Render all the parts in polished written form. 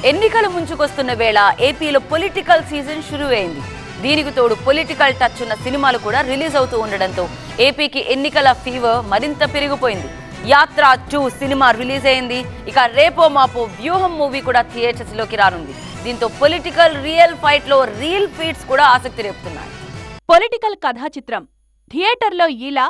ఎన్నికలు ముంచుకొస్తున్న వేళ ఏపీలో పొలిటికల్ సీజన్ షురూ అయింది. దీనికి తోడు పొలిటికల్ టచ్ ఉన్న సినిమాలు కూడా రిలీజ్ అవుతూ ఉండడంతో ఏపీకి ఎన్నికల ఫీవర్ మరింత పెరిగిపోయింది. యాత్ర 2 సినిమా రిలీజ్ అయింది. ఇక రేపో మాపో వ్యూహం మూవీ కూడా థియేటర్స్ లోకి రానుంది. దీంతో పొలిటికల్ రియల్ ఫైట్ లో రియల్ ఫీట్స్ కూడా ఆసక్తి రేపుతున్నాయి. పొలిటికల్ కథా చిత్రం థియేటర్లో ఈలా,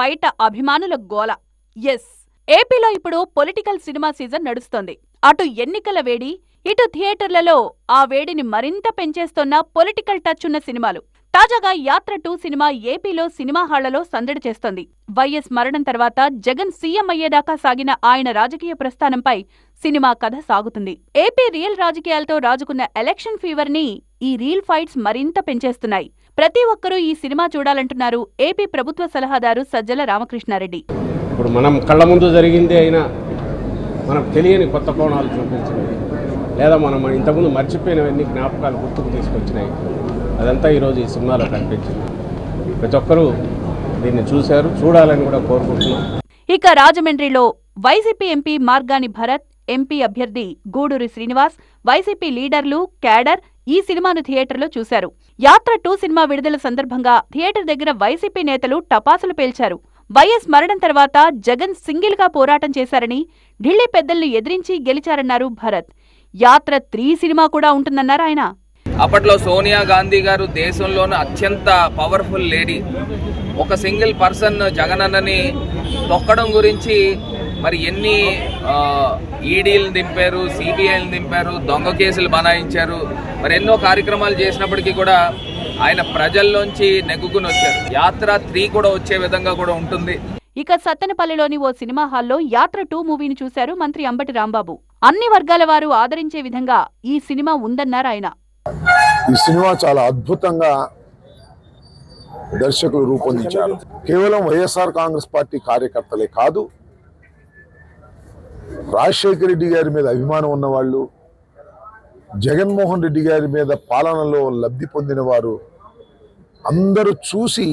బయట అభిమానుల గోల. ఎస్, ఏపీలో ఇప్పుడు పొలిటికల్ సినిమా సీజన్ నడుస్తోంది. అటు ఎన్నికల వేడి, ఇటు థియేటర్లలో ఆ వేడిని మరింత పెంచేస్తోన్న పొలిటికల్ టచ్ ఉన్న సినిమాలు. తాజాగా యాత్ర 2 సినిమా ఏపీలో సినిమా హాళ్లలో సందడి చేస్తోంది. వైఎస్ మరణం తర్వాత జగన్ సీఎం అయ్యేదాకా సాగిన ఆయన రాజకీయ ప్రస్థానంపై సినిమా కథ సాగుతుంది. ఏపీ రియల్ రాజకీయాలతో రాజుకున్న ఎలక్షన్ ఫీవర్ ని ఈ రీల్ ఫైట్స్ మరింత పెంచేస్తున్నాయి. ప్రతి ఒక్కరూ ఈ సినిమా చూడాలంటున్నారు ఏపీ ప్రభుత్వ సలహాదారు సజ్జల రామకృష్ణారెడ్డి. ఇప్పుడు మనం కళ్ళ ముందు జరిగింది అయినా మనకు తెలియని కొత్త కోణాలు చూపించినవి, లేదా మనం ఇంతకుముందు మర్చిపోయినవన్నీ జ్ఞాపకాలు గుర్తుకు తీసుకొచ్చినాయి. అదంతా ఈరోజు ఈ సినిమాలో కనిపించింది. ప్రతి ఒక్కరూ దీన్ని చూశారు, చూడాలని కూడా కోరుకుంటున్నాం. ఇక రాజమండ్రిలో YCP MP Margani Bharat, MP అభ్యర్థి గూడూరి శ్రీనివాస్, వైసీపీ లీడర్లు, క్యాడర్ ఈ సినిమాను థియేటర్లో చూశారు. యాత్ర 2 సినిమా విడుదల సందర్భంగా థియేటర్ దగ్గర వైసీపీ నేతలు టపాసులు పేల్చారు. వైఎస్ మరణం తర్వాత జగన్ సింగిల్ గా పోరాటం చేశారని, ఢిల్లీ పెద్దల్ని ఎదిరించి గెలిచారన్నారు భరత్. యాత్ర 3 సినిమా కూడా ఉంటుందన్నారు ఆయన. అప్పట్లో సోనియా గాంధీ గారు దేశంలోనే అత్యంత పవర్ఫుల్ లేడీ. ఒక సింగిల్ పర్సన్ జగన్ అన్నని తొక్కడం గురించి మరి ఎన్ని ఈడీలు దింపారు, సిబిఐలు దింపారు, దొంగ కేసులు బనాయించారు, మరి ఎన్నో కార్యక్రమాలు చేసినప్పటికీ కూడా ఆయన ప్రజల్లోంచి నెగ్గుకుని వచ్చారు. యాత్ర 3 కూడా వచ్చే విధంగా కూడా ఉంటుంది. ఇక సత్తెనపల్లిలోని ఓ సినిమా హాల్లో యాత్ర 2 మూవీని చూశారు మంత్రి అంబటి రాంబాబు. అన్ని వర్గాల వారు ఆదరించే విధంగా ఈ సినిమా ఉందన్నారు ఆయన. ఈ సినిమా చాలా అద్భుతంగా దర్శకులు రూపొందించారు. కేవలం వైఎస్ఆర్ కాంగ్రెస్ పార్టీ కార్యకర్తలే కాదు, రాజశేఖర రెడ్డి గారి మీద అభిమానం ఉన్నవాళ్ళు, జగన్మోహన్ రెడ్డి గారి మీద పాలనలో లబ్ధి పొందిన వారు అందరూ చూసి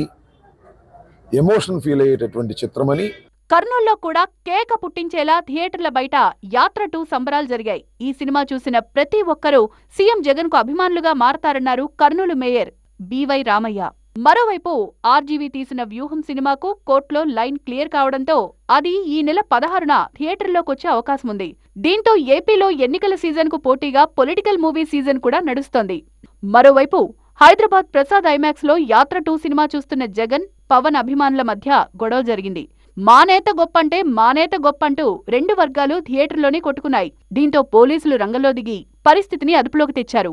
ఎమోషన్ ఫీల్ అయ్యేటటువంటి చిత్రమని. కర్నూల్లో కూడా కేక పుట్టించేలా థియేటర్ల బయట యాత్ర 2 సంబరాలు జరిగాయి. ఈ సినిమా చూసిన ప్రతి ఒక్కరూ సీఎం జగన్ కు అభిమానులుగా మారతారన్నారు కర్నూలు మేయర్ బివై రామయ్య. మరోవైపు ఆర్జీవీ తీసిన వ్యూహం సినిమాకు కోర్టులో లైన్ క్లియర్ కావడంతో అది ఈ నెల 16న థియేటర్లోకొచ్చే అవకాశం ఉంది. దీంతో ఏపీలో ఎన్నికల సీజన్ కు పోటీగా పొలిటికల్ మూవీ సీజన్ కూడా నడుస్తోంది. మరోవైపు హైదరాబాద్ ప్రసాద్ ఐమాక్స్ లో యాత్ర 2 సినిమా చూస్తున్న జగన్, పవన్ అభిమానుల మధ్య గొడవ జరిగింది. మా నేత గొప్పంటే మా నేత గొప్పంటూ 2 వర్గాలు థియేటర్లోనే కొట్టుకున్నాయి. దీంతో పోలీసులు రంగంలో దిగి పరిస్థితిని అదుపులోకి తెచ్చారు.